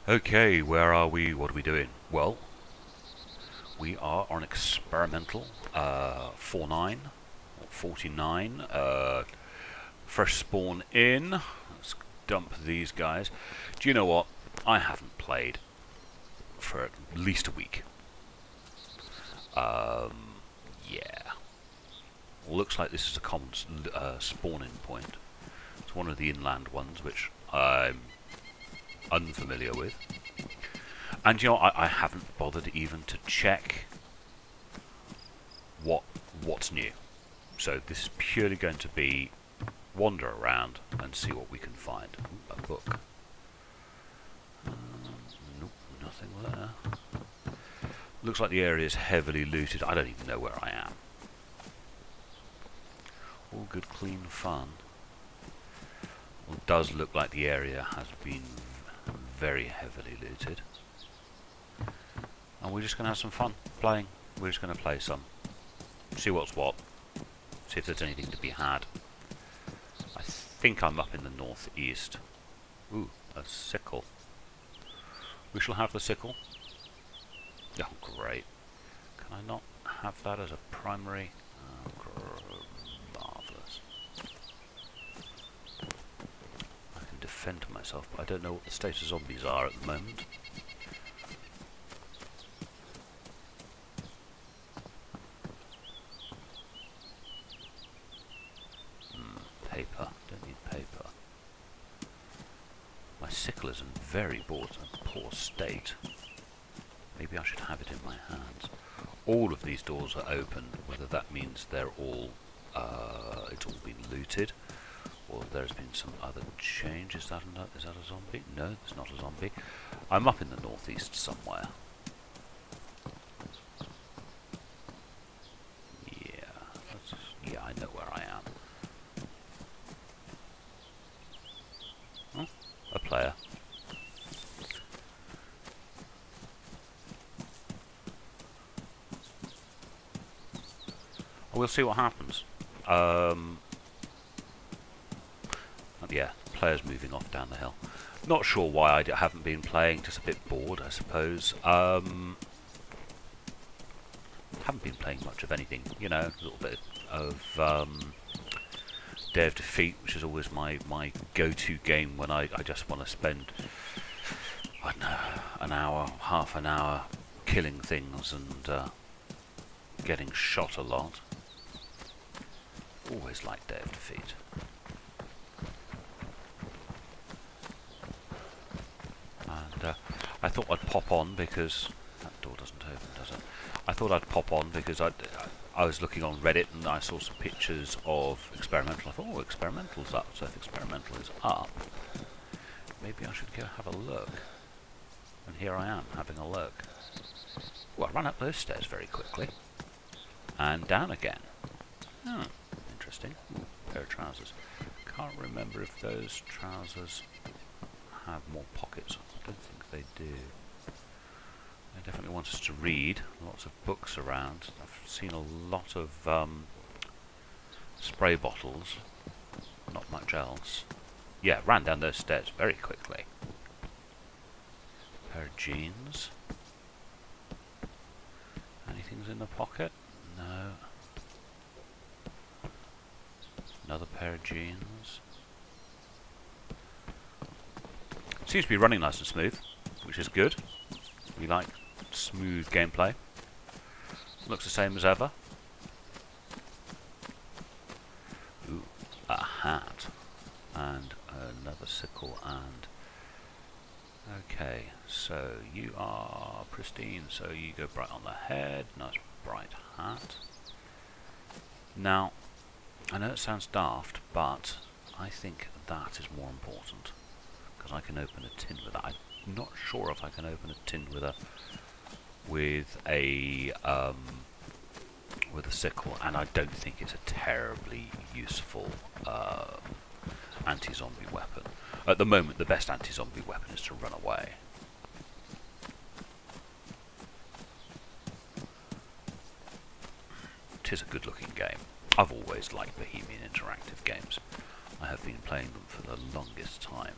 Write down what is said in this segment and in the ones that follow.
Okay, where are we? What are we doing? Well, we are on experimental 49 or 49. Fresh spawn in. Let's dump these guys. Do you know what? I haven't played for at least a week. Yeah. Looks like this is a common spawning point. It's one of the inland ones, which I'm unfamiliar with. And you know, I haven't bothered even to check what's new. So this is purely going to be wander around and see what we can find. Ooh, a book. Nope, nothing there. Looks like the area is heavily looted. I don't even know where I am. All good, clean fun. Well, it does look like the area has been very heavily looted. And we're just going to have some fun playing. We're just going to play some. See what's what. See if there's anything to be had. I think I'm up in the northeast. Ooh, a sickle. We shall have the sickle. Oh, great. Can I not have that as a primary? Oh, marvellous. I can defend myself, but I don't know what the state of zombies are at the moment. Paper. Don't need paper. My sickle is in very poor state. Maybe I should have it in my hands. All of these doors are open, whether that means they're all it's all been looted, or there's been some other change. Is that a zombie? No, it's not a zombie. I'm up in the northeast somewhere. Yeah, I know where I am. Oh, a player. We'll see what happens. Yeah, players moving off down the hill. Not sure why I haven't been playing, just a bit bored, I suppose. Haven't been playing much of anything, you know, a little bit of Day of Defeat, which is always my go-to game when I just want to spend, I don't know, an hour, half an hour killing things and getting shot a lot. Always like Day of Defeat. And I thought I'd pop on because that door doesn't open, does it? I thought I'd pop on because I was looking on Reddit and I saw some pictures of Experimental. I thought, oh, Experimental's up, so if Experimental is up, maybe I should go have a look. And here I am, having a look. Well, I ran up those stairs very quickly. And down again. Hmm, interesting. Ooh, pair of trousers. Can't remember if those trousers have more pockets. I don't think they do. They definitely want us to read. Lots of books around. I've seen a lot of spray bottles. Not much else. Yeah, ran down those stairs very quickly. Pair of jeans. Anything's in the pocket? No. Another pair of jeans. Seems to be running nice and smooth, which is good. We like smooth gameplay. Looks the same as ever. Ooh, a hat. And another sickle and... Okay, so you are pristine, so you go bright on the head. Nice bright hat. Now, I know it sounds daft, but I think that is more important. Because I can open a tin with that. I'm not sure if I can open a tin with a sickle, and I don't think it's a terribly useful anti-zombie weapon. At the moment, the best anti-zombie weapon is to run away. Tis a good-looking game. I've always liked Bohemian Interactive games. I have been playing them for the longest time.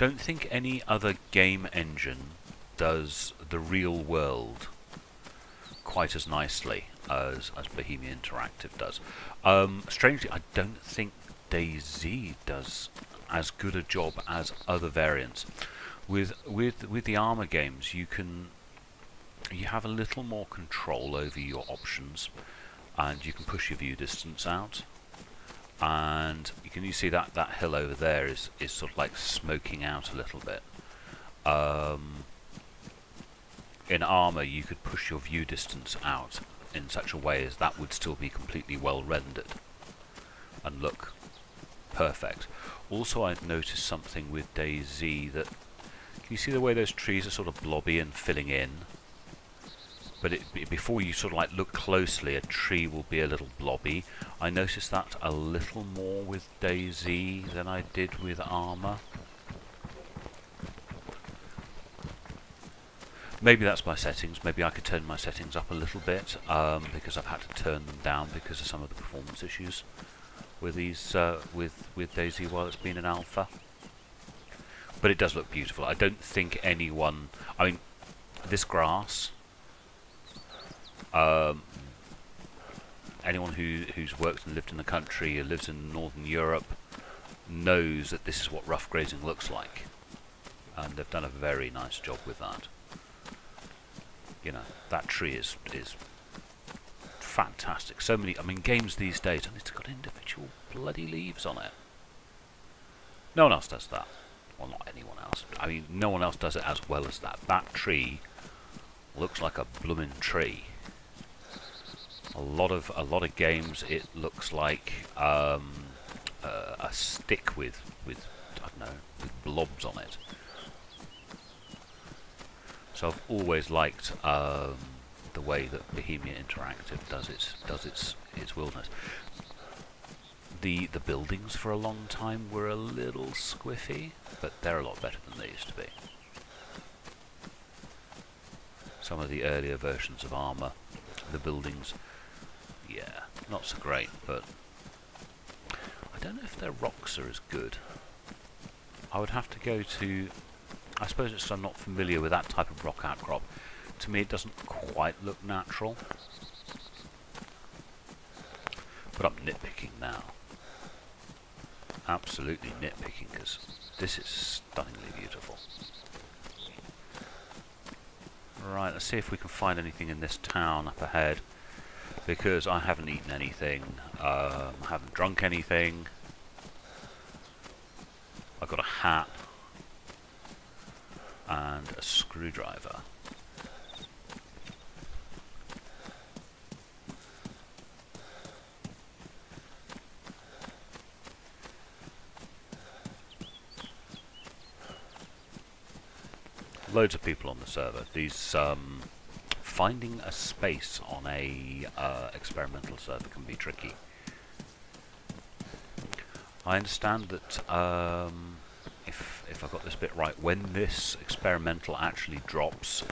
don't think any other game engine does the real world quite as nicely as Bohemia Interactive does. Strangely, I don't think Dayz does as good a job as other variants. With the Armour games, you have a little more control over your options, and you can push your view distance out. And you see that hill over there is sort of like smoking out a little bit. In Armour, you could push your view distance out in such a way as that would still be completely well rendered and look perfect. Also, I've noticed something with Dayz that, can you see the way those trees are sort of blobby and filling in? But before you sort of like look closely, a tree will be a little blobby. I noticed that a little more with Dayz than I did with Armour. Maybe that's my settings. Maybe I could turn my settings up a little bit, because I've had to turn them down because of some of the performance issues with these with Dayz while it's been in alpha. But it does look beautiful. I don't think anyone, I mean, this grass, anyone who's worked and lived in the country, or lives in Northern Europe, knows that this is what rough grazing looks like, and they've done a very nice job with that. You know, that tree is fantastic. So many, I mean, games these days, and it's got individual bloody leaves on it. No one else does that. Well, not anyone else. I mean, no one else does it as well as that. That tree looks like a blooming tree. A lot of games, it looks like a stick with I don't know, with blobs on it. So I've always liked the way that Bohemia Interactive does its wilderness. The buildings for a long time were a little squiffy, but they're a lot better than they used to be. Some of the earlier versions of Armour, the buildings, yeah, not so great, but I don't know if their rocks are as good. I would have to go to, I suppose it's, I'm not familiar with that type of rock outcrop. To me it doesn't quite look natural. But I'm nitpicking now. Absolutely nitpicking, because this is stunningly beautiful. Right, let's see if we can find anything in this town up ahead, because I haven't eaten anything, haven't drunk anything. I've got a hat and a screwdriver. Loads of people on the server. These finding a space on a experimental server can be tricky. I understand that if I got this bit right, when this experimental actually drops,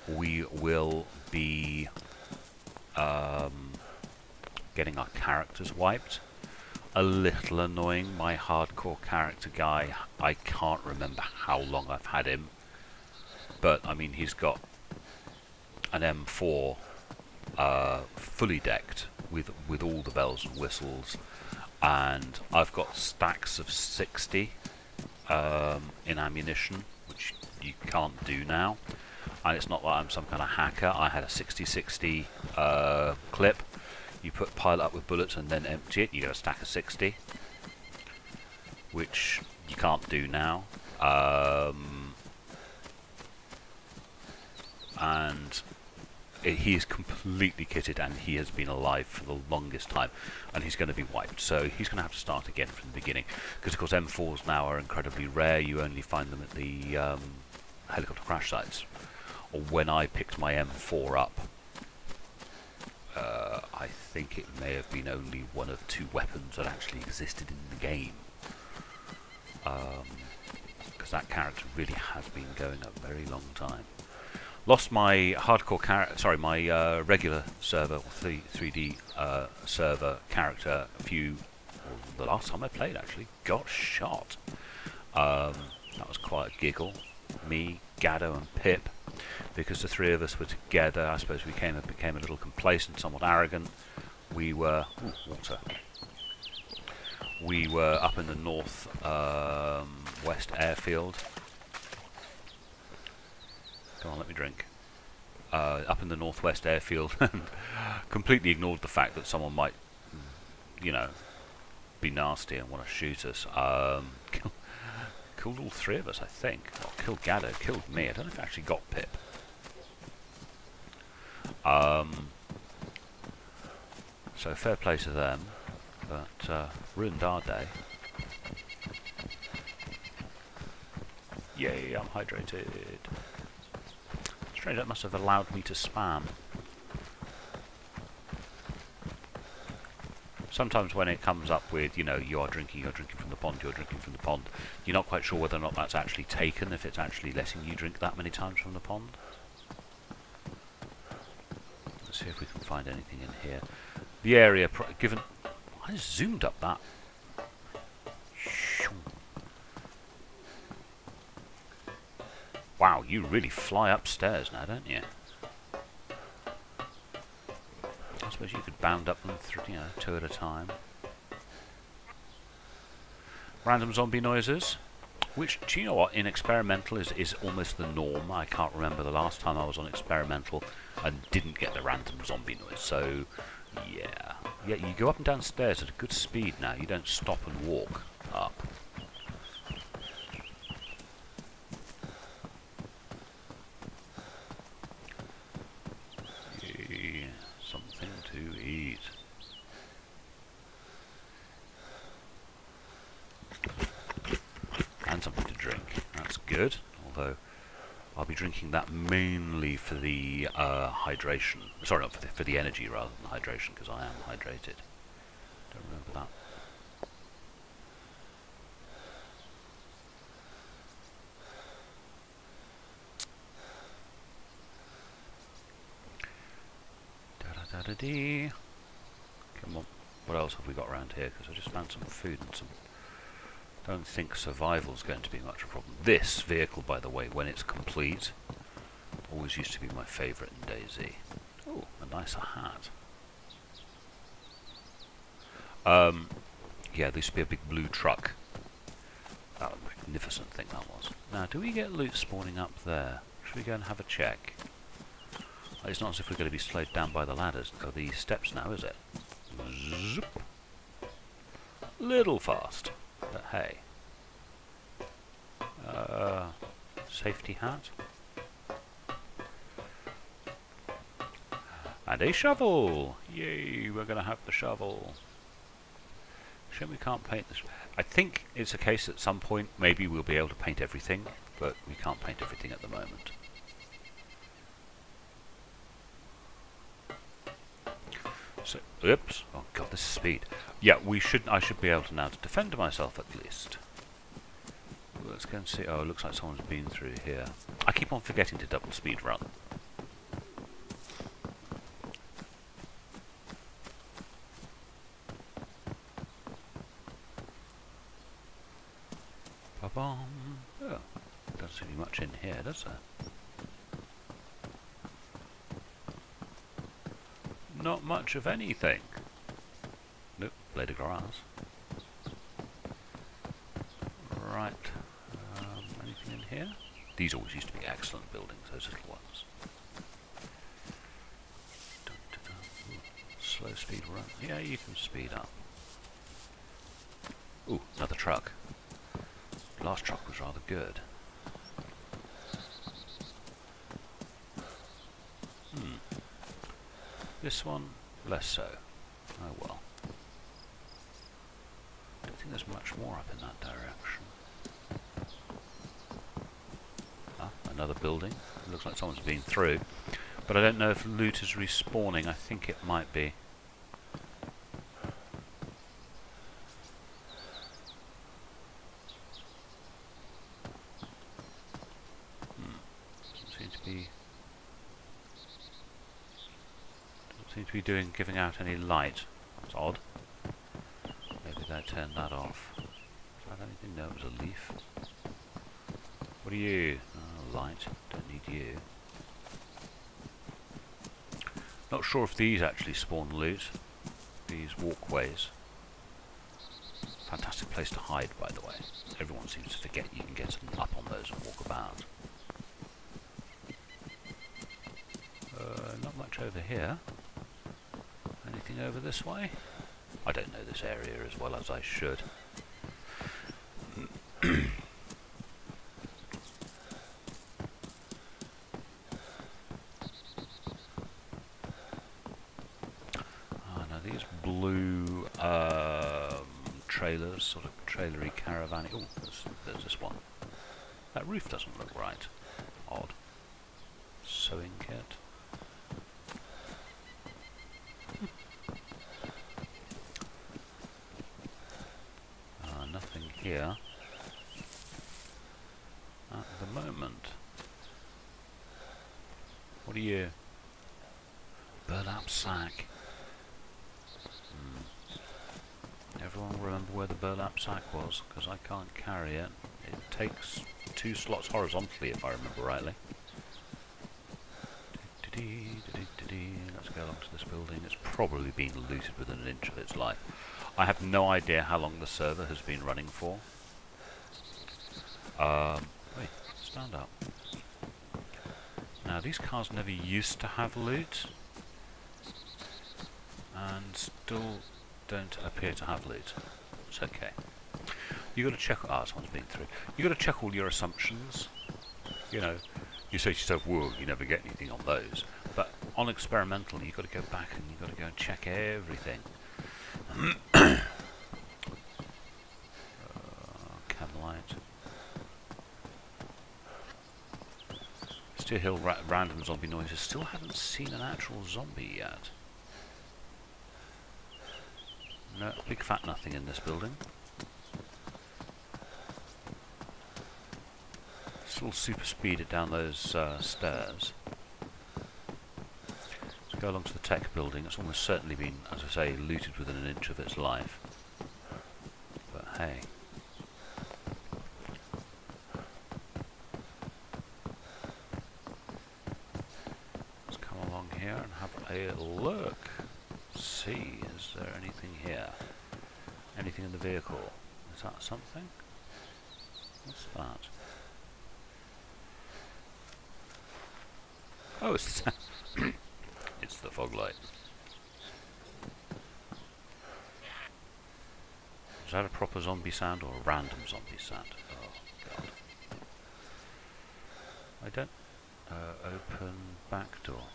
we will be getting our characters wiped. A little annoying. My hardcore character guy, I can't remember how long I've had him, but I mean, he's got an M4 fully decked with all the bells and whistles, and I've got stacks of 60 in ammunition, which you can't do now. And it's not like I'm some kind of hacker. I had a 60-60 clip. You pile it up with bullets and then empty it. You get a stack of 60, which you can't do now. And he is completely kitted, and he has been alive for the longest time, and he's going to be wiped. So he's going to have to start again from the beginning, because of course M4s now are incredibly rare. You only find them at the helicopter crash sites. Or when I picked my M4 up, I think it may have been only one of 2 weapons that actually existed in the game, because that character really has been going a very long time. Lost my hardcore character, sorry, my regular server, 3D server character. The last time I played actually got shot. That was quite a giggle. Me, Gaddo and Pip, because the three of us were together. I suppose we became a little complacent, somewhat arrogant. We were... Ooh, water. We were up in the north west airfield. Come on, let me drink. Up in the northwest airfield, and completely ignored the fact that someone might, you know, be nasty and want to shoot us. Killed all three of us, I think. Well, killed Gaddo, killed me. I don't know if I actually got Pip. So fair play to them, but ruined our day. Yay, I'm hydrated. Strange, that must have allowed me to spam. Sometimes when it comes up with, you know, you're drinking from the pond, you're drinking from the pond, you're not quite sure whether or not that's actually taken, if it's actually letting you drink that many times from the pond. Let's see if we can find anything in here. The area, given... I zoomed up that. Wow, you really fly upstairs now, don't you? I suppose you could bound up them through, you know, two at a time. Random zombie noises, which, do you know what, in Experimental is almost the norm. I can't remember the last time I was on Experimental and didn't get the random zombie noise, so yeah. Yeah, you go up and down stairs at a good speed now, you don't stop and walk up. Something to eat. And something to drink. That's good. Although I'll be drinking that mainly for the hydration. Sorry, not for the energy rather than hydration, because I am hydrated. Don't remember that. Da-da-da-da-dee. Come on. What else have we got around here? Because I just found some food and some... Don't think survival's going to be much of a problem. This vehicle, by the way, when it's complete, always used to be my favourite in DayZ. Oh, a nicer hat. Yeah, there used to be a big blue truck. That was a magnificent thing that was. Now, do we get loot spawning up there? Should we go and have a check? It's not as if we're going to be slowed down by the ladders, or the steps now, is it? Zoop. Little fast, but hey. Safety hat. And a shovel! Yay, we're going to have the shovel. Shame we can't paint this. I think it's a case at some point maybe we'll be able to paint everything, but we can't paint everything at the moment. So, oops. Oh god, this is speed. Yeah, I should be able to now to defend myself at least. Let's go and see. Oh, it looks like someone's been through here. I keep on forgetting to double speed run. Ba-bum. Oh, doesn't seem to be much in here, does there? Not much of anything. Nope, blade of grass. Right. Anything in here? These always used to be excellent buildings, those little ones. Dun, dun, dun. Ooh, slow speed run. Yeah, you can speed up. Ooh, another truck. Last truck was rather good. This one, less so. Oh well. Don't think there's much more up in that direction. Ah, another building. It looks like someone's been through. But I don't know if loot is respawning. I think it might be. Doesn't seem to be... Seem to be giving out any light. That's odd. Maybe they turned that off. Is that anything? No, it was a leaf. What are you? Oh, light. Don't need you. Not sure if these actually spawn loot. These walkways. Fantastic place to hide, by the way. Everyone seems to forget you can get up on those and walk about. Not much over here. Anything over this way? I don't know this area as well as I should. Now these blue trailers, sort of trailery caravan. Oh, there's this one. That roof doesn't look right. Odd. Sewing kit. Nothing here at the moment. What are you? Burlap sack. Everyone remember where the burlap sack was? Because I can't carry it. It takes 2 slots horizontally, if I remember rightly. Let's go along to this building. It's probably been looted within an inch of its life. I have no idea how long the server has been running for. Wait, stand up. Now, these cars never used to have loot, and still don't appear to have loot. It's okay. You got to check. Ah, someone's been through. You got to check all your assumptions. You know, you say to yourself, "Whoa, you never get anything on those." But on experimental, you got to go back and you got to go and check everything. Camelite. Still hear random zombie noises. Still haven't seen an actual zombie yet. No, big fat nothing in this building. Still super speeded down those stairs. Let's go along to the tech building. It's almost certainly been, as I say, looted within an inch of its life. But hey. Let's come along here and have a look. See, is there anything here? Anything in the vehicle? Is that something? What's that? Oh, it's it's the fog light. Is that a proper zombie sound or a random zombie sound? Oh god. I don't open back door.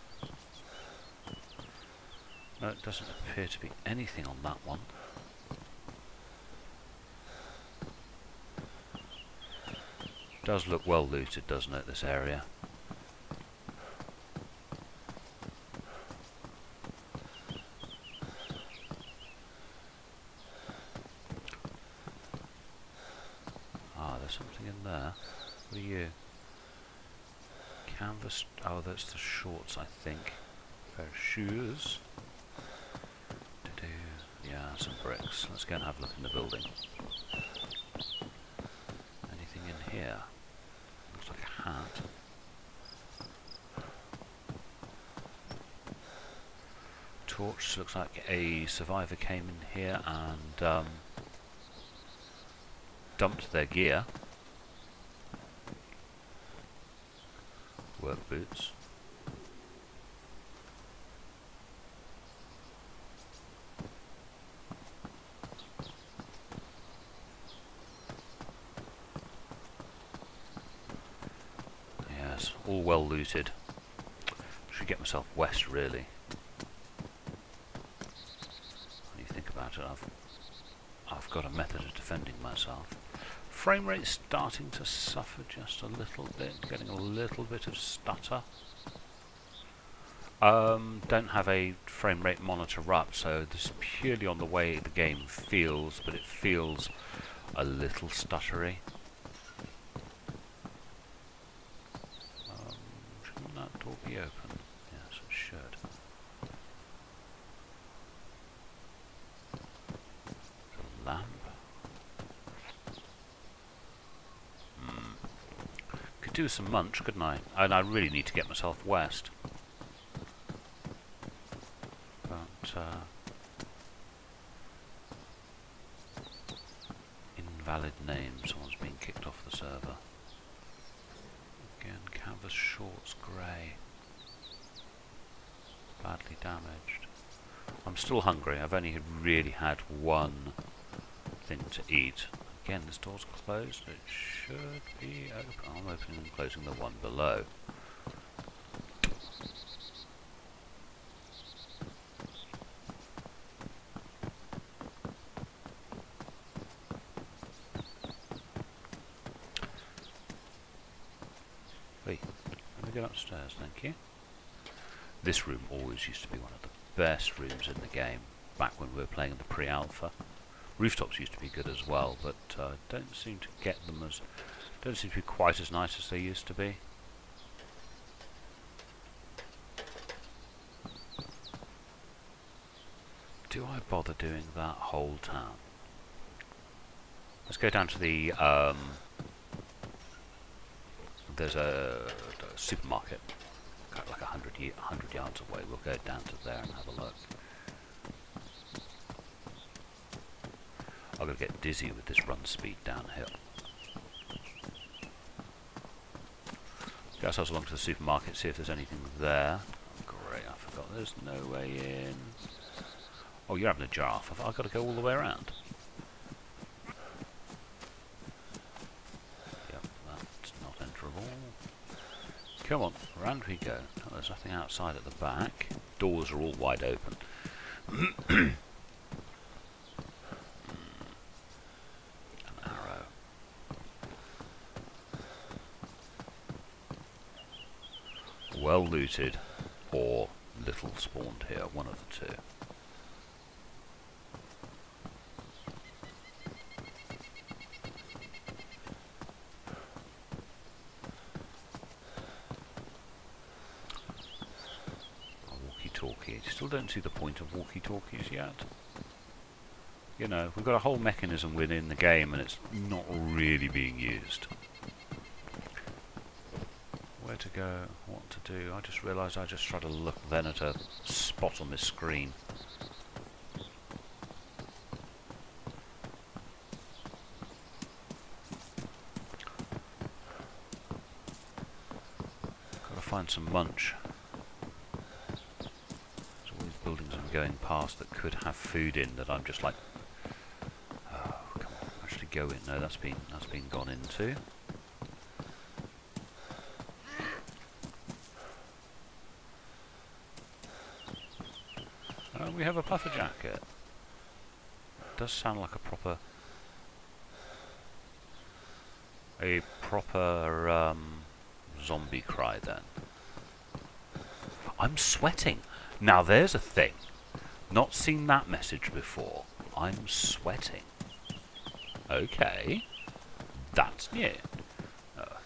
No, it doesn't appear to be anything on that one. Does look well looted, doesn't it, this area? Ah, there's something in there. What are you? Canvas. Oh, that's the shorts, I think. Pair of shoes. Yeah, some bricks. Let's go and have a look in the building. Anything in here? Looks like a hat. Torch. Looks like a survivor came in here and dumped their gear. Work boots. Yes, all well looted. Should get myself west, really. When you think about it, I've got a method of defending myself. Frame rate starting to suffer just a little bit, getting a little bit of stutter. Don't have a frame rate monitor up, so this is purely on the way the game feels, but it feels a little stuttery. Shouldn't that door be open? Yes, it should. A lamp. do some munch, couldn't I? And I really need to get myself west. But, invalid name. Someone's been kicked off the server. Again, canvas shorts, grey. Badly damaged. I'm still hungry. I've only really had one thing to eat. Again, this door's closed. It should be open. I'm opening and closing the one below. Wait, let me get upstairs, thank you. This room always used to be one of the best rooms in the game, back when we were playing in the pre-alpha. Rooftops used to be good as well, but don't seem to get them as... don't seem to be quite as nice as they used to be. Do I bother doing that whole town? Let's go down to the... there's a supermarket, like 100 yards away. We'll go down to there and have a look. I'm going to get dizzy with this run speed downhill. Get ourselves along to the supermarket, see if there's anything there. Oh, great, I forgot there's no way in. Oh, you're having a giraffe. I've got to go all the way around. Yep, that's not enterable. Come on, around we go. Oh, there's nothing outside at the back. Doors are all wide open. Well looted, or little spawned here, one of the two. A walkie-talkie. Still don't see the point of walkie-talkies yet. You know, we've got a whole mechanism within the game and it's not really being used. Where to go, what to do. I just realised I just tried to look then at a spot on this screen. Gotta find some munch. There's all these buildings I'm going past that could have food in that I'm just like, oh, come on, actually go in. No, that's been gone into. We have a puffer jacket. Does sound like a proper zombie cry then. I'm sweating. Now there's a thing. Not seen that message before. I'm sweating. Okay. That's new.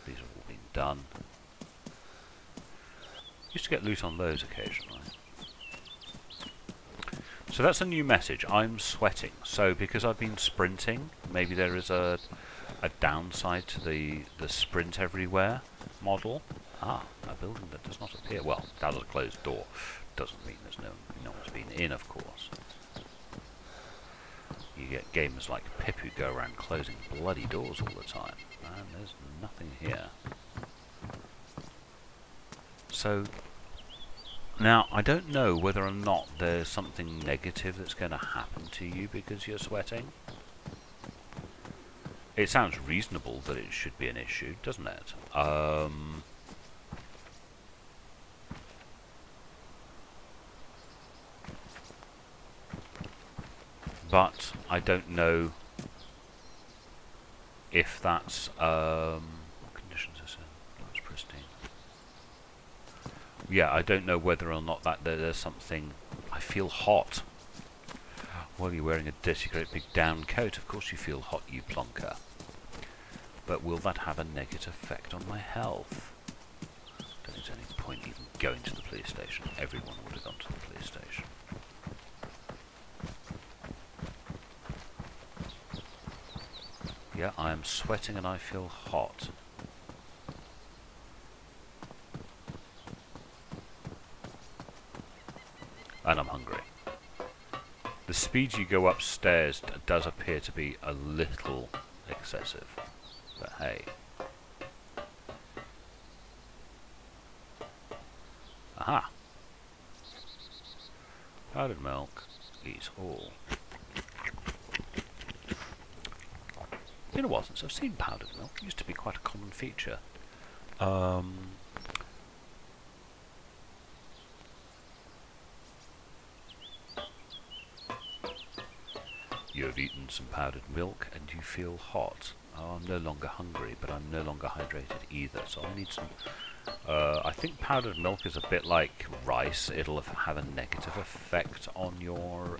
These have all been done. Used to get loot on those occasionally. So that's a new message. I'm sweating. So because I've been sprinting, maybe there is a downside to the sprint everywhere model. Ah, a building that does not appear. Well, that is a closed door. Doesn't mean there's no one's been in, of course. You get gamers like Pip who go around closing bloody doors all the time. And there's nothing here. So... now, I don't know whether or not there's something negative that's going to happen to you because you're sweating. It sounds reasonable that it should be an issue, doesn't it? But I don't know if that's... what conditions is it? That's pristine. Yeah, I don't know whether or not that there's something... I feel hot. Well, you're wearing a dirty, great big down coat. Of course you feel hot, you plonker. But will that have a negative effect on my health? Don't think there's any point even going to the police station. Everyone would have gone to the police station. Yeah, I am sweating and I feel hot. And I'm hungry. The speed you go upstairs does appear to be a little excessive. But hey. Aha! Powdered milk eats all. It's been a while since I've seen powdered milk. It used to be quite a common feature. You have eaten some powdered milk and you feel hot. Oh, I'm no longer hungry, but I'm no longer hydrated either, so I need some... I think powdered milk is a bit like rice. It'll have a negative effect on your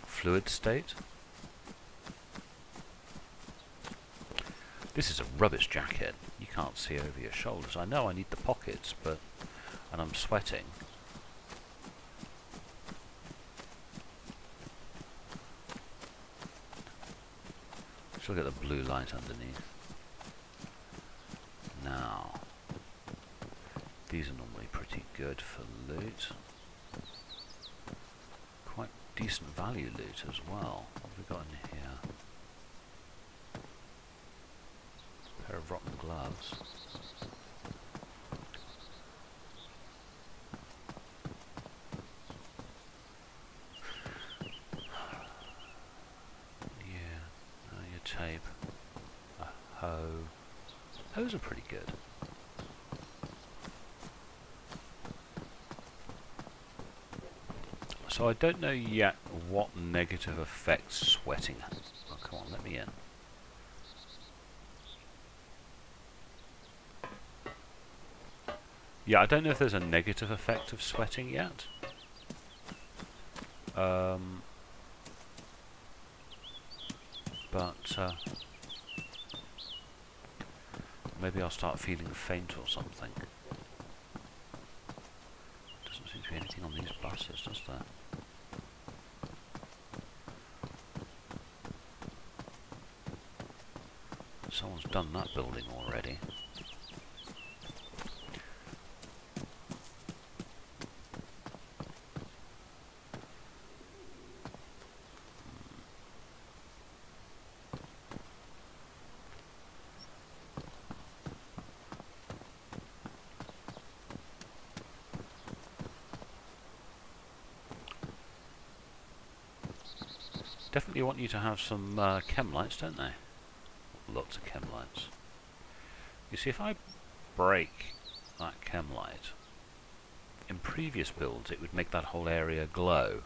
fluid state. This is a rubbish jacket. You can't see over your shoulders. I know I need the pockets, but... and I'm sweating. Let's look at the blue light underneath. Now, these are normally pretty good for loot. Quite decent value loot as well. What have we got in here? A pair of rotten gloves. Tape, a hoe. Hoes are pretty good. So I don't know yet what negative effects sweating has. Oh, come on, let me in. Yeah, I don't know if there's a negative effect of sweating yet. But maybe I'll start feeling faint or something. Doesn't seem to be anything on these buses, does there? Someone's done that building already. Definitely want you to have some chem lights, don't they? Lots of chem lights. You see, if I break that chem light, in previous builds it would make that whole area glow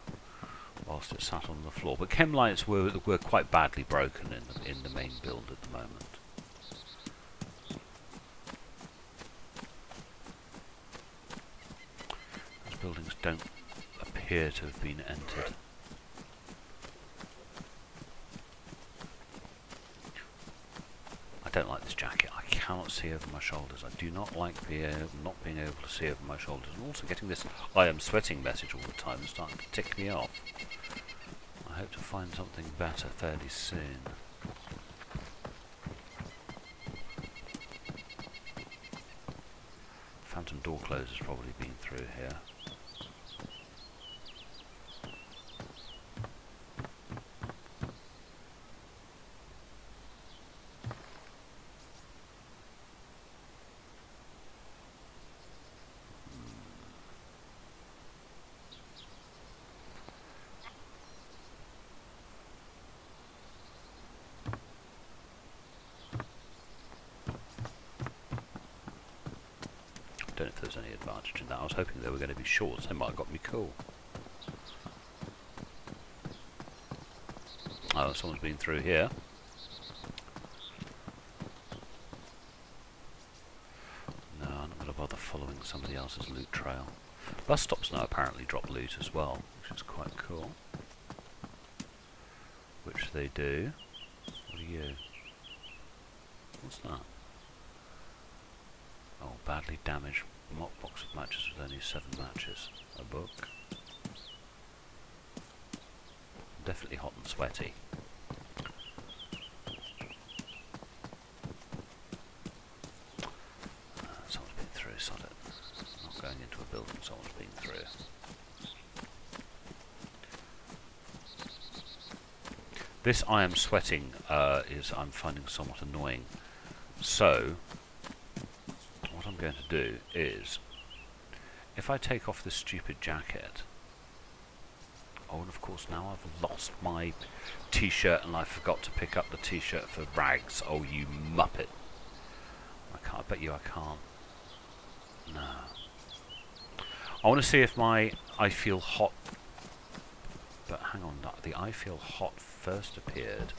whilst it sat on the floor. But chem lights were quite badly broken in the main build at the moment. Those buildings don't appear to have been entered. I don't like this jacket. I cannot see over my shoulders. I do not like not being able to see over my shoulders, and also getting this "I am sweating" message all the time is starting to tick me off. I hope to find something better fairly soon. Phantom door closer's probably been through here. I don't know if there's any advantage in that. I was hoping they were going to be shorts. They might have got me cool. Oh, someone's been through here. No, I'm not going to bother following somebody else's loot trail. Bus stops now apparently drop loot as well, which is quite cool. Which they do. What are you? What's that? Oh, badly damaged mop box of matches with only 7 matches. A book. Definitely hot and sweaty. Someone's been through, sod it. Not going into a building someone's been through. This I am sweating is I'm finding somewhat annoying. So, what I'm going to do is, if I take off this stupid jacket, oh, and of course now I've lost my t-shirt and I forgot to pick up the t-shirt for rags. Oh, you muppet. I bet you I can't. No. I want to see if my I Feel Hot, but hang on, the I Feel Hot first appeared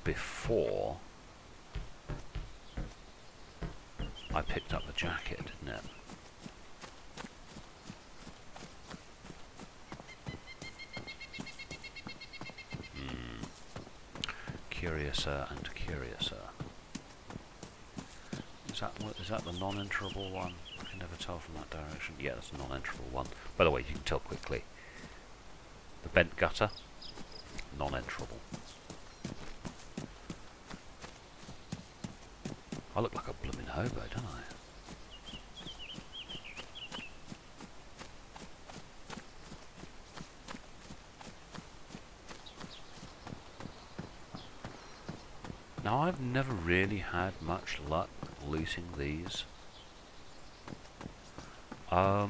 before I picked up the jacket, didn't it? Curiouser and curiouser. Is that the non-enterable one? I can never tell from that direction. Yeah, that's a non-enterable one. By the way, you can tell quickly. The bent gutter, non-enterable. I look like a blooming hobo, don't I? Now, I've never really had much luck looting these. I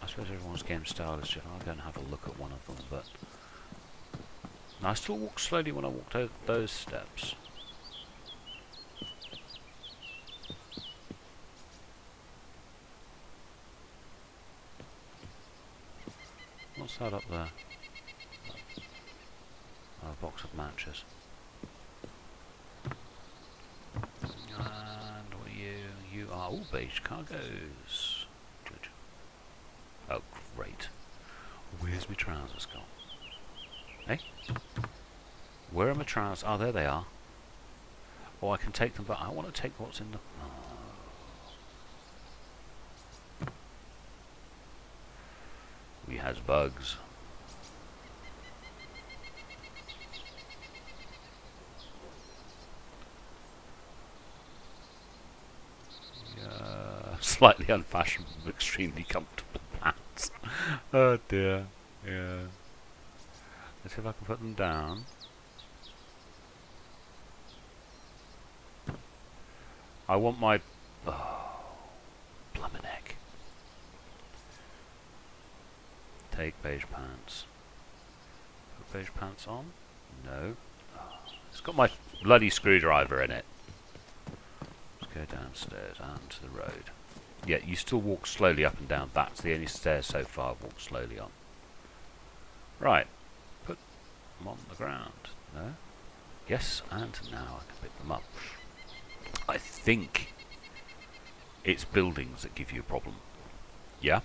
suppose everyone's game style is different. I'll go and have a look at one of them, but now, I still walk slowly when I walk those steps. What's that up there? A box of matches. And what are you? You are all beige cargoes. Good. Oh, great. Where's my trousers gone? Hey? Where are my trousers? Oh, there they are. Oh, I can take them, but I want to take what's in the... Oh. We has bugs. Slightly unfashionable, but extremely comfortable pants. Oh dear. Yeah. Let's see if I can put them down. I want my... Oh, blummin' heck. Take beige pants. Put beige pants on? No. Oh, it's got my bloody screwdriver in it. Let's go downstairs and to the road. Yeah, you still walk slowly up and down. That's the only stairs so far I've walked slowly on. Right. Put them on the ground. No? Yes, and now I can pick them up. I think it's buildings that give you a problem. Yeah?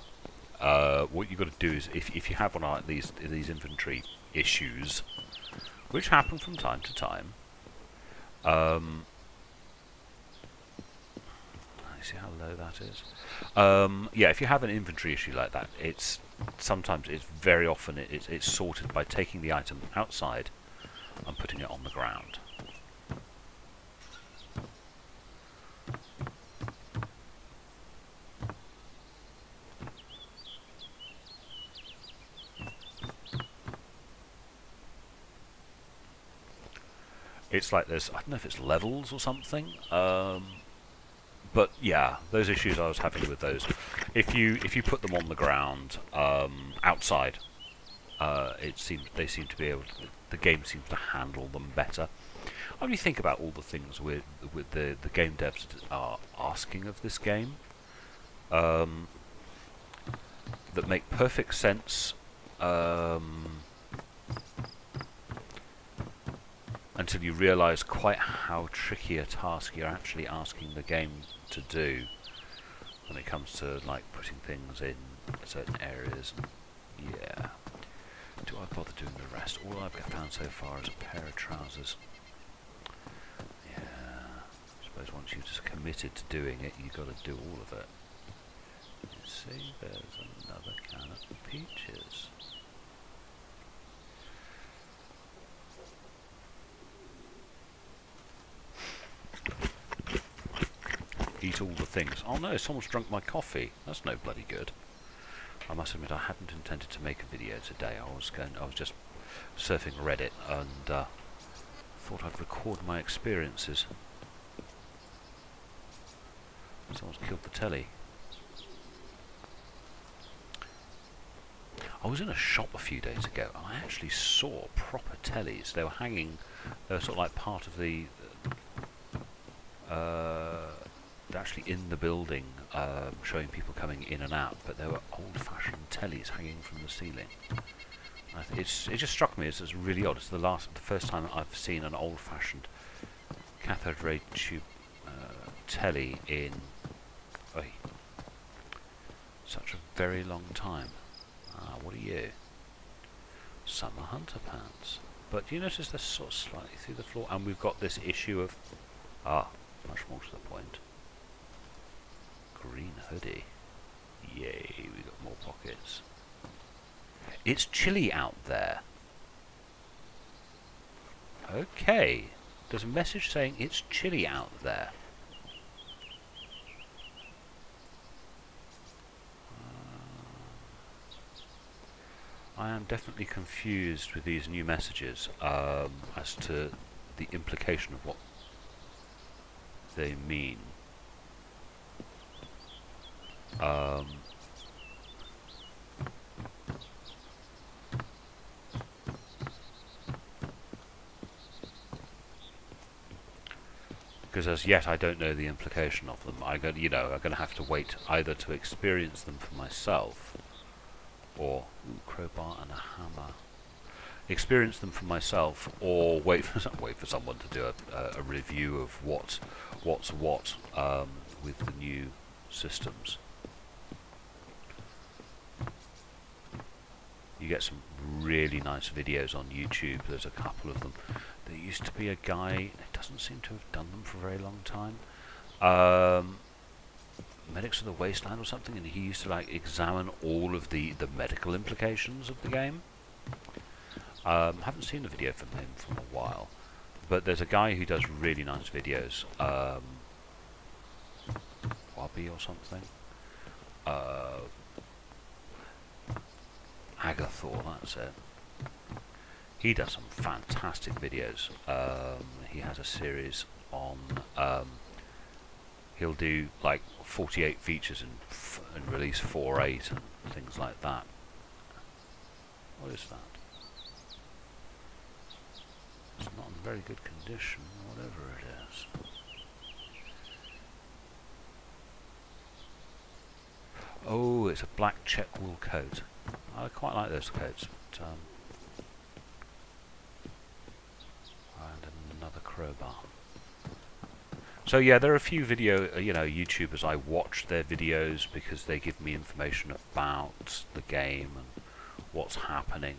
What you've got to do is, if you have one of these inventory issues, which happen from time to time, see how low that is? Yeah, if you have an inventory issue like that, it's very often it's sorted by taking the item outside and putting it on the ground. It's like there's, I don't know if it's levels or something. But yeah, those issues I was having with those. If you put them on the ground outside, they seem to be able to, the game seems to handle them better. I mean, think about all the things with the game devs are asking of this game that make perfect sense until you realise quite how tricky a task you're actually asking the game to do when it comes to like putting things in certain areas. Yeah. Do I bother doing the rest? All I've found so far is a pair of trousers. Yeah. I suppose once you've just committed to doing it, you've got to do all of it. You see, there's another can of peaches. eat all the things. Oh no, someone's drunk my coffee. That's no bloody good. I must admit, I hadn't intended to make a video today. I was just surfing Reddit and thought I'd record my experiences. Someone's killed the telly. I was in a shop a few days ago and I actually saw proper tellies. They were hanging, they were sort of like part of the, they're actually in the building, showing people coming in and out, but there were old-fashioned tellies hanging from the ceiling. It just struck me as really odd. It's the first time I've seen an old-fashioned cathode ray tube telly in such a very long time. What are you? Summer hunter pants. But do you notice they're sort of slightly through the floor? And we've got this issue of... much more to the point. Green hoodie. Yay, we got more pockets. It's chilly out there. Okay. There's a message saying it's chilly out there. I am definitely confused with these new messages as to the implication of what they mean. Because as yet I don't know the implication of them. I'm going to have to wait either to experience them for myself, or crowbar and a hammer. Experience them for myself, or wait for someone to do a review of what's what with the new systems. You get some really nice videos on YouTube. There's a couple of them. There used to be a guy, it doesn't seem to have done them for a very long time, Medics of the Wasteland or something, and he used to like examine all of the medical implications of the game. Haven't seen a video from him for a while, but there's a guy who does really nice videos. Wabi or something. Agathor, that's it. He does some fantastic videos. He has a series on. He'll do like 48 features and release 4.8 and things like that. What is that? It's not in very good condition, whatever it is. Oh, it's a black check wool coat. I quite like those coats, but and another crowbar. So yeah, there are a few YouTubers I watch their videos because they give me information about the game and what's happening.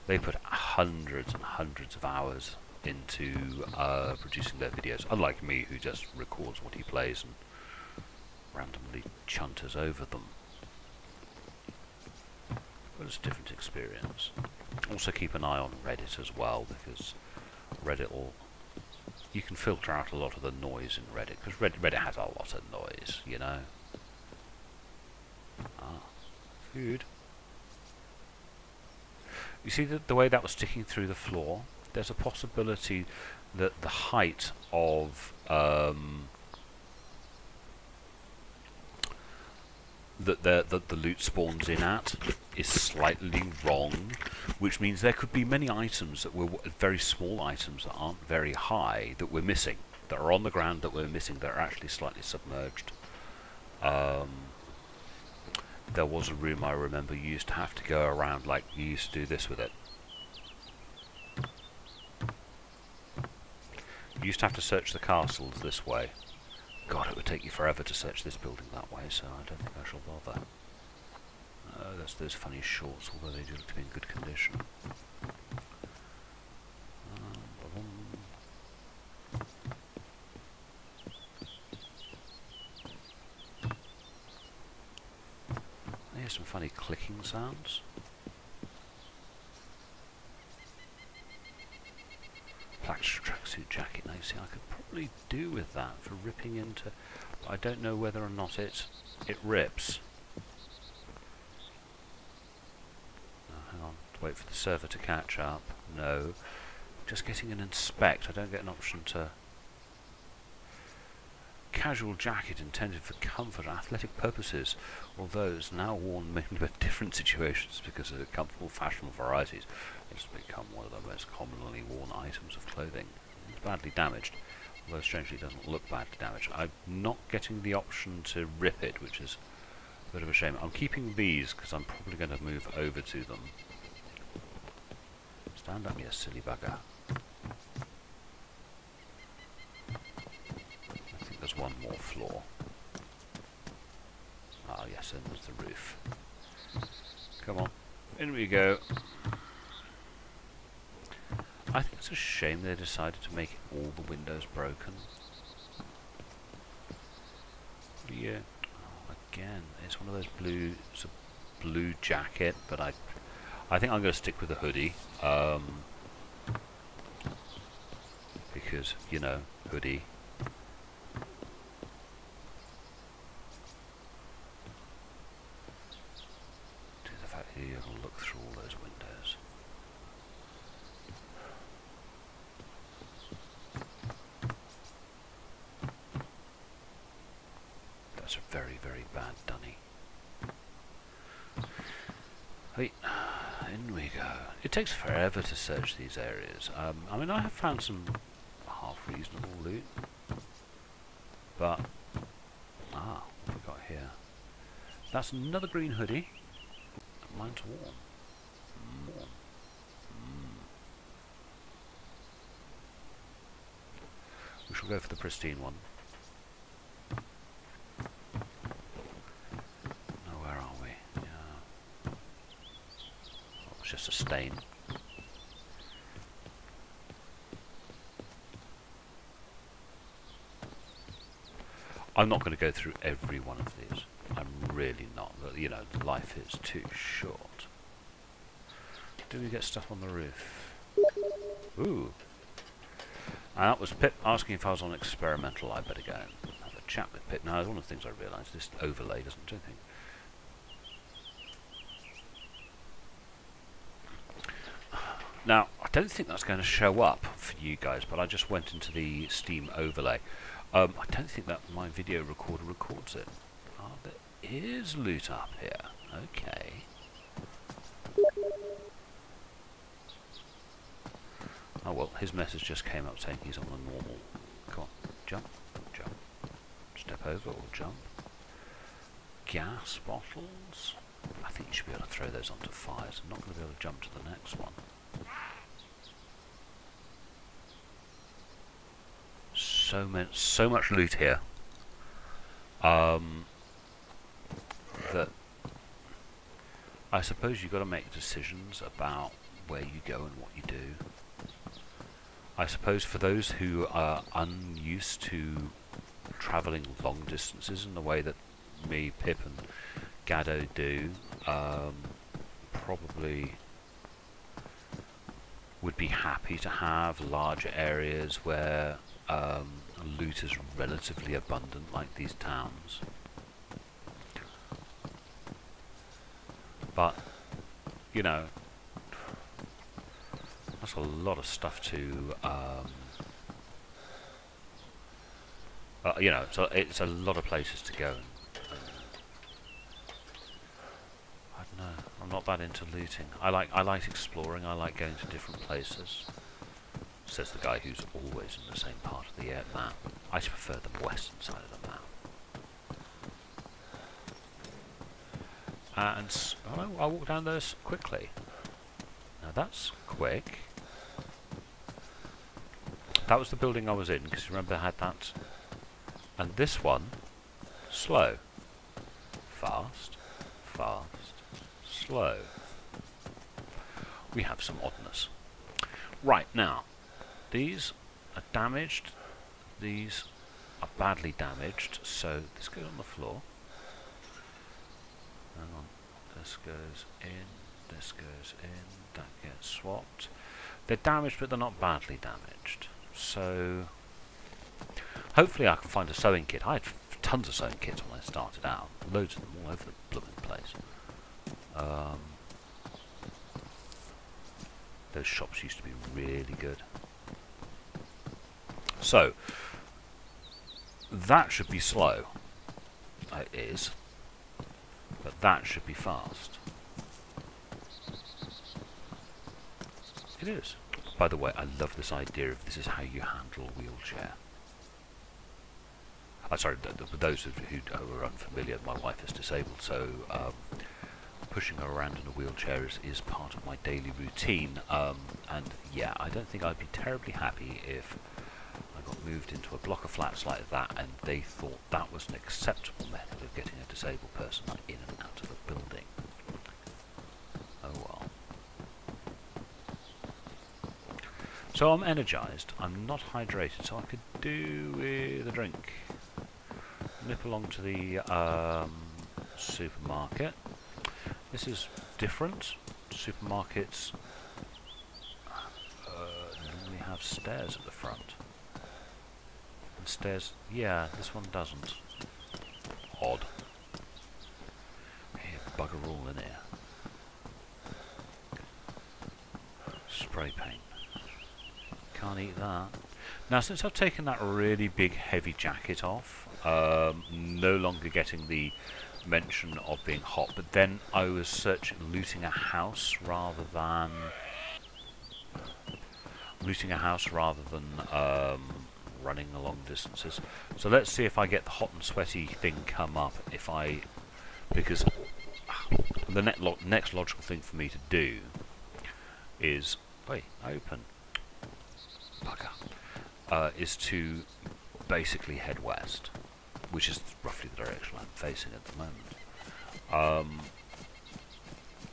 They put hundreds and hundreds of hours into producing their videos, unlike me, who just records what he plays and randomly chunters over them. But it's a different experience. Also keep an eye on Reddit as well, because Reddit will... You can filter out a lot of the noise in Reddit, because Reddit has a lot of noise, you know. Food. You see the way that was sticking through the floor? There's a possibility that the height of that the loot spawns in at is slightly wrong, which means there could be many items that were very small items that aren't very high that we're missing, that are on the ground that we're missing, that are actually slightly submerged. There was a room I remember you used to have to go around like you used to do this with it. You used to have to search the castles this way. God, it would take you forever to search this building that way, so I don't think I shall bother. That's those funny shorts, although they do look to be in good condition. I hear some funny clicking sounds. Plastic tracksuit jacket. Now you see, I could probably do with that for ripping into. I don't know whether or not it rips. Hang on, wait for the server to catch up. No, just getting an inspect. I don't get an option to. Casual jacket intended for comfort and athletic purposes, although it's now worn mainly for different situations because of the comfortable fashionable varieties. It's become one of the most commonly worn items of clothing. It's badly damaged, although strangely it doesn't look badly damaged. I'm not getting the option to rip it, which is a bit of a shame. I'm keeping these because I'm probably going to move over to them. Stand up, you silly bugger. There's one more floor. Ah, yes, and there's the roof. Come on, in we go. I think it's a shame they decided to make all the windows broken. Yeah. Oh, again, it's one of those blue. It's a blue jacket, but I think I'm going to stick with the hoodie. Because you know, hoodie. You'll look through all those windows. That's a very, very bad dunny. Hey, in we go. It takes forever to search these areas. I mean, I have found some half reasonable loot, but what have we got here? That's another green hoodie. Mine's warm. Warm. We shall go for the pristine one. Now, where are we? Yeah. Oh, it's just a stain. I'm not going to go through every one of these. I'm really not. You know, life is too short. Do we get stuff on the roof? Ooh. And that was Pip asking if I was on Experimental. I better go and have a chat with Pip. Now, one of the things I realised, this overlay doesn't do anything. Now, I don't think that's going to show up for you guys, but I just went into the Steam overlay. I don't think that my video recorder records it. Oh, there is loot up here. Okay. Oh well, his message just came up saying he's on the normal. Come on, jump, jump. Step over or jump. Gas bottles. I think you should be able to throw those onto fires. I'm not going to be able to jump to the next one. So much loot here. That I suppose you've got to make decisions about where you go and what you do. I suppose for those who are unused to travelling long distances in the way that me, Pip and Gaddo do, probably would be happy to have larger areas where loot is relatively abundant, like these towns. But, you know, that's a lot of stuff to, you know, so it's a lot of places to go. I don't know, I'm not that into looting. I like exploring, I like going to different places. Says the guy who's always in the same part of the map. I prefer the western side of the map. And I'll walk down those quickly. Now that's quick. That was the building I was in, because remember I had that. And this one, slow. Fast, fast, slow. We have some oddness. Right, now, these are damaged, these are badly damaged, so this goes on the floor. Hang on, this goes in, that gets swapped. They're damaged, but they're not badly damaged. So hopefully I can find a sewing kit. I had tons of sewing kits when I started out. Loads of them all over the blooming place. Those shops used to be really good. So that should be slow. It is. But that should be fast. It is. By the way, I love this idea of this is how you handle a wheelchair. Sorry, for those who are unfamiliar, my wife is disabled, so pushing her around in a wheelchair is part of my daily routine. And yeah, I don't think I'd be terribly happy if I got moved into a block of flats like that and they thought that was an acceptable method of getting a disabled person in and out of a building. Oh well. So I'm energised, I'm not hydrated, so I could do with a drink. Nip along to the supermarket. This is different. Supermarkets normally have stairs at the front. And stairs, yeah, this one doesn't. Odd. Here, bugger all in here. Spray paint. Can't eat that. Now, since I've taken that really big heavy jacket off, no longer getting the mention of being hot, but then I was looting a house rather than running long distances. So let's see if I get the hot and sweaty thing come up. Because the next logical thing for me to do is open. Bugger. Is to basically head west, which is roughly the direction I'm facing at the moment.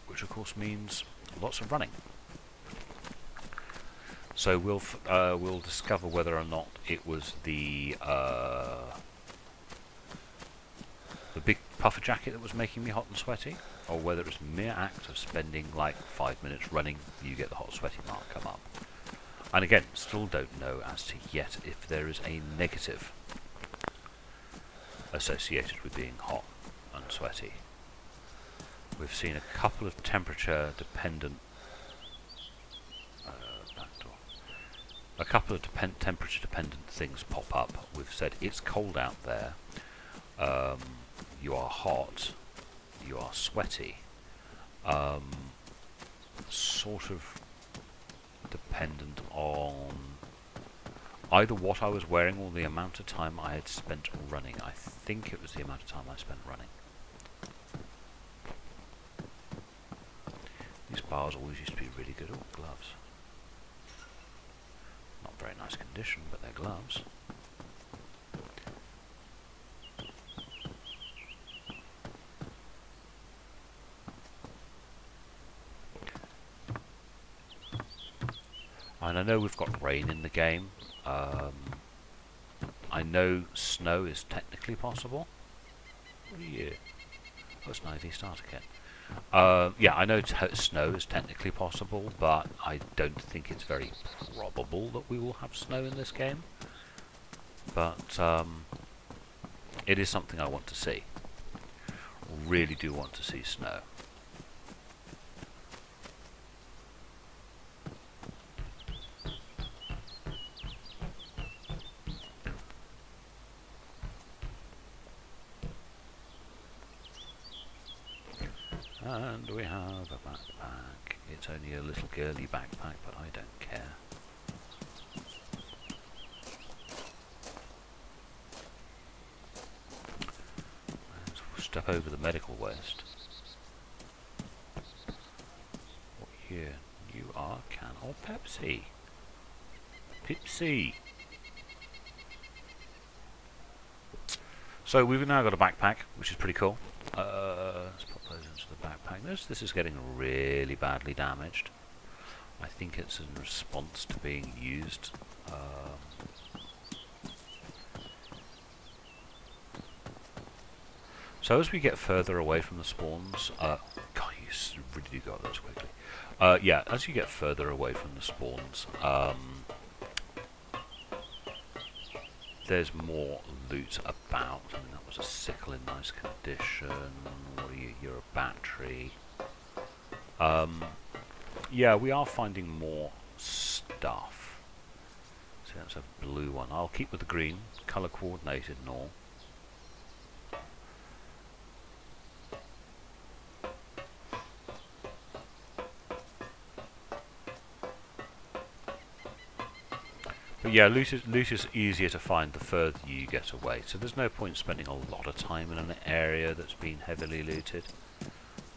Which of course means lots of running. So we'll discover whether or not it was the big puffer jacket that was making me hot and sweaty, or whether it's a mere act of spending like 5 minutes running, you get the hot sweaty mark come up. And again, still don't know as to yet if there is a negative associated with being hot and sweaty. We've seen a couple of temperature dependent temperature dependent things pop up. We've said it's cold out there, you are hot, you are sweaty, sort of dependent on either what I was wearing or the amount of time I had spent running. I think it was the amount of time I spent running. These bars always used to be really good. Oh, gloves. Not very nice condition, but they're gloves. And I know we've got rain in the game. I know snow is technically possible. What are you? Oh, it's an IV starter kit. Yeah, I know snow is technically possible, but I don't think it's very probable that we will have snow in this game. But it is something I want to see. Really do want to see snow. And we have a backpack. It's only a little girly backpack, but I don't care. Let's step over the medical waste. What here? You are can or Pepsi? Pepsi! So we've now got a backpack, which is pretty cool. Let's pop those into the backpack. This is getting really badly damaged. I think it's in response to being used. So as we get further away from the spawns, God, you really do go up those quickly. Yeah, as you get further away from the spawns, there's more loot about. I mean, that was a sickle in nice condition. What are you? You're a battery. Yeah, we are finding more stuff. So that's a blue one. I'll keep with the green, colour coordinated and all. But yeah, loot is easier to find the further you get away. So there's no point spending a lot of time in an area that's been heavily looted.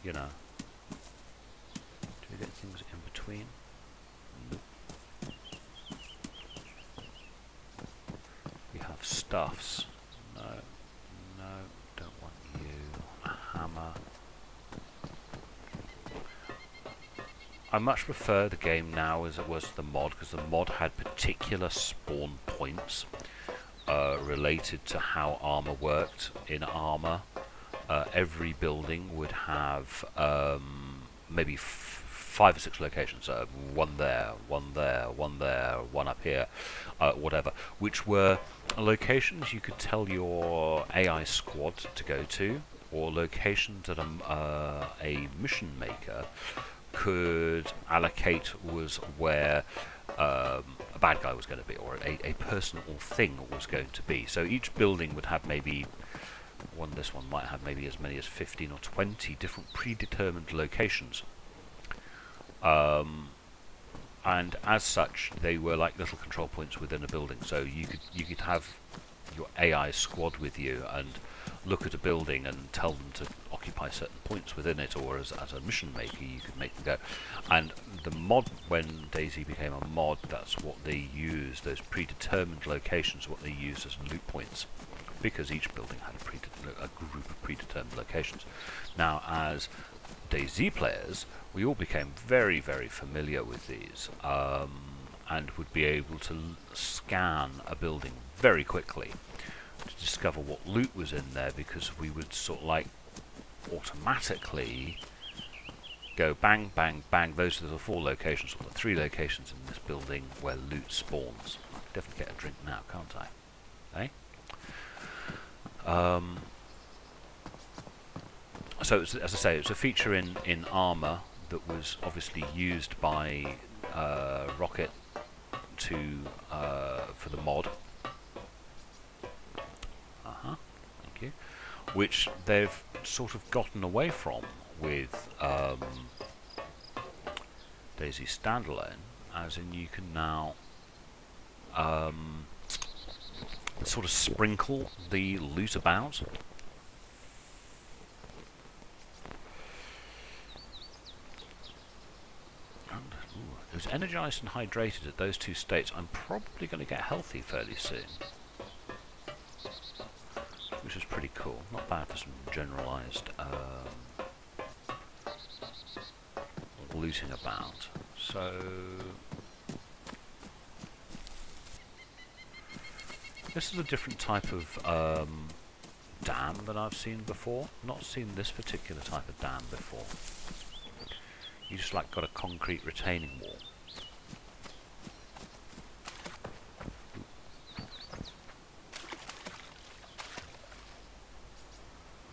You know. Do we get things in between? Nope. We have stuffs. No, no, don't want you. A hammer. I much prefer the game now as it was the mod, because the mod had particular spawn points related to how armor worked. In armor, every building would have maybe 5 or 6 locations, one there, one there, one there, one up here, whatever, which were locations you could tell your AI squad to go to, or locations that a mission maker could allocate was where a bad guy was going to be, or a person or thing was going to be. So each building would have maybe this one might have maybe as many as 15 or 20 different predetermined locations. And as such, they were like little control points within a building. So you could have your AI squad with you and look at a building and tell them to occupy certain points within it, or as a mission maker you could make them go. And the mod, when DayZ became a mod, that's what they used, those predetermined locations, what they used as loot points, because each building had a group of predetermined locations. Now, as DayZ players, we all became very, very familiar with these, and would be able to scan a building very quickly to discover what loot was in there, because we would sort of like automatically go bang, bang, bang. Those are the 4 locations, or the 3 locations in this building where loot spawns. I can definitely get a drink now, can't I? Eh? So, as I say, it's a feature in armor that was obviously used by Rocket for the mod. Thank you. Which they've sort of gotten away from with DayZ Standalone, as in you can now sort of sprinkle the loot about. It was energized and hydrated at those 2 states. I'm probably going to get healthy fairly soon, which is pretty cool. Not bad for some generalized looting about. So this is a different type of dam than I've seen before. Not seen this particular type of dam before. You just like got a concrete retaining wall.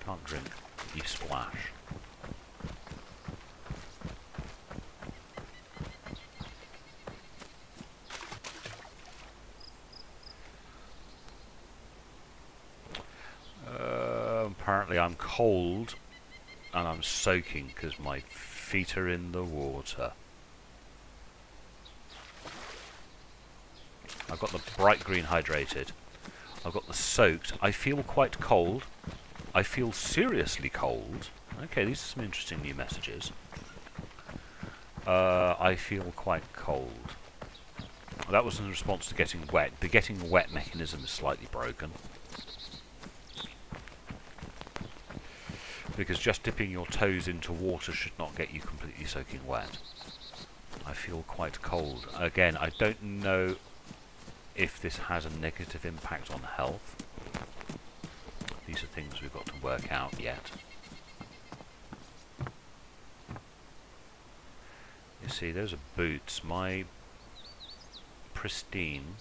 Can't drink, you splash. Apparently I'm cold and I'm soaking because my feet are in the water. I've got the bright green hydrated. I've got the soaked. I feel quite cold. I feel seriously cold. Okay, these are some interesting new messages. I feel quite cold. That was in response to getting wet. The getting wet mechanism is slightly broken, because just dipping your toes into water should not get you completely soaking wet. I feel quite cold. Again, I don't know if this has a negative impact on health. These are things we've got to work out yet. You see, those are boots. My pristine,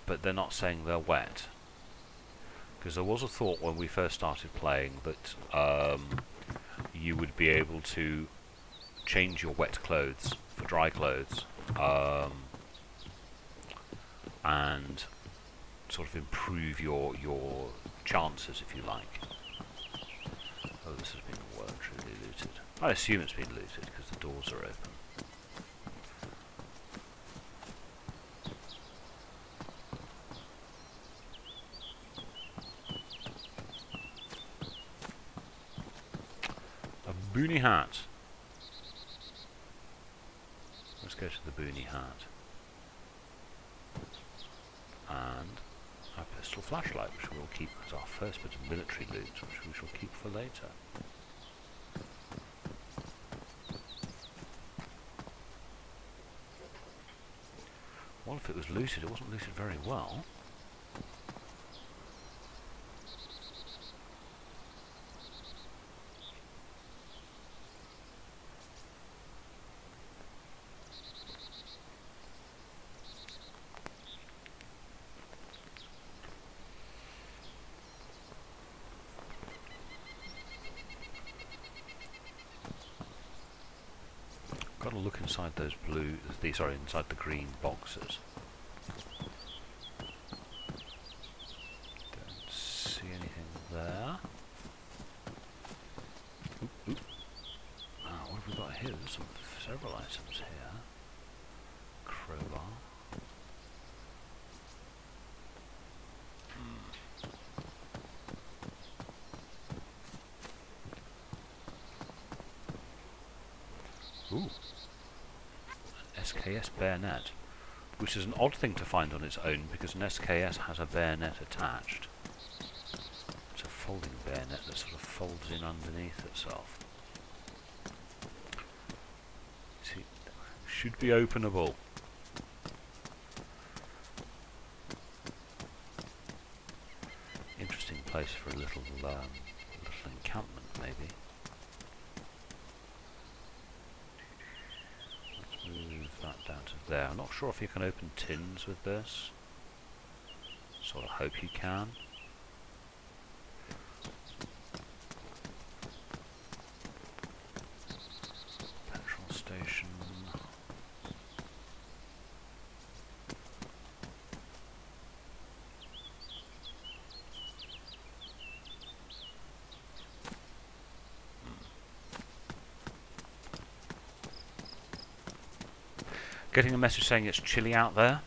but they're not saying they're wet. Because there was a thought when we first started playing that you would be able to change your wet clothes for dry clothes and sort of improve your chances, if you like. Oh, this has been well and truly looted. I assume it's been looted because the doors are open. A boonie hat. Let's go to the boonie hat. And a pistol flashlight, which we'll keep as our first bit of military loot, which we shall keep for later. Well, if it was looted, it wasn't looted very well. Got to look inside those inside the green boxes. Don't see anything there. Oop, oop. Ah, what have we got here? There's several items here. Crowbar. Ooh. An SKS bayonet, which is an odd thing to find on its own because an SKS has a bayonet attached. It's a folding bayonet that sort of folds in underneath itself. See, should be openable. Interesting place for a little encampment, maybe. Move that down to there. I'm not sure if you can open tins with this. Sort of hope you can. Petrol station. Getting a message saying it's chilly out there.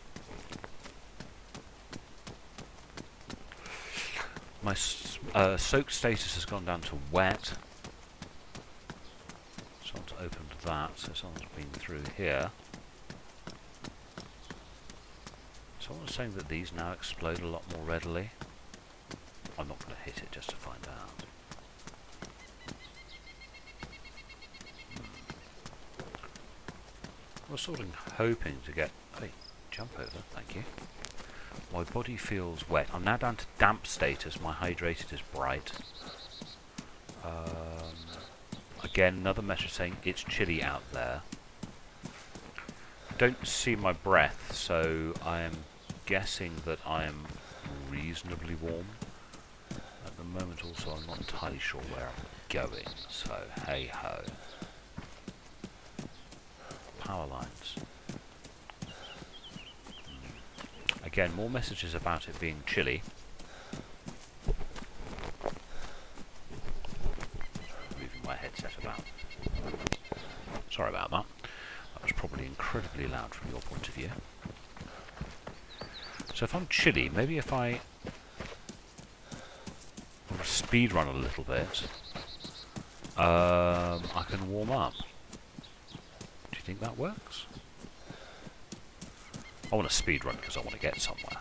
My soak status has gone down to wet. Someone's opened that, so someone's been through here. Someone's saying that these now explode a lot more readily. I'm not going to hit it just to find out. I was sort of hoping to get... Hey, jump over, thank you. My body feels wet. I'm now down to damp status. My hydrated is bright. Again, another message saying it's chilly out there. Don't see my breath, so I am guessing that I am reasonably warm. At the moment also I'm not entirely sure where I'm going, so hey ho. Power lines. Again, more messages about it being chilly. Moving my headset about. Sorry about that. That was probably incredibly loud from your point of view. So if I'm chilly, maybe if I speed run a little bit, I can warm up. Do you think that works? I want to speed run because I want to get somewhere.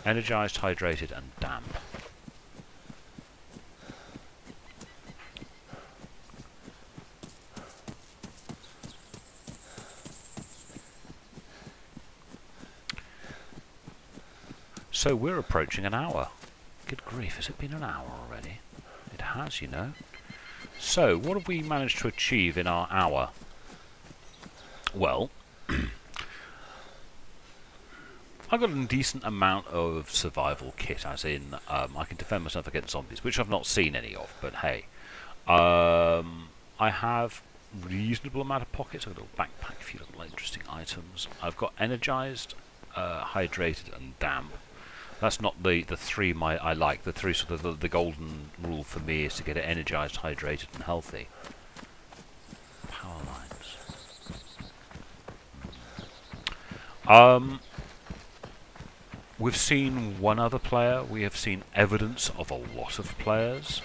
Energized, hydrated, and damp. So we're approaching an hour. Good grief, has it been an hour already? It has, you know. So, what have we managed to achieve in our hour? Well, I got a decent amount of survival kit, as in I can defend myself against zombies, which I've not seen any of, but hey. I have reasonable amount of pockets. I've got a little backpack, a few little interesting items. I've got energized, hydrated, and damp. That's not the three I like. The three sort of the golden rule for me is to get it energized, hydrated, and healthy. Power lines. We've seen one other player. We have seen evidence of a lot of players.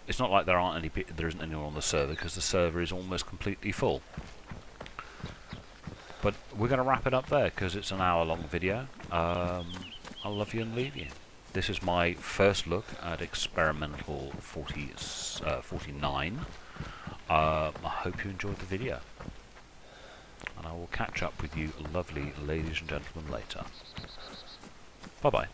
It's not like there isn't anyone on the server, because the server is almost completely full. But we're going to wrap it up there because it's an hour-long video. I'll love you and leave you. This is my first look at Experimental 49. I hope you enjoyed the video. And I will catch up with you lovely ladies and gentlemen later. Bye-bye.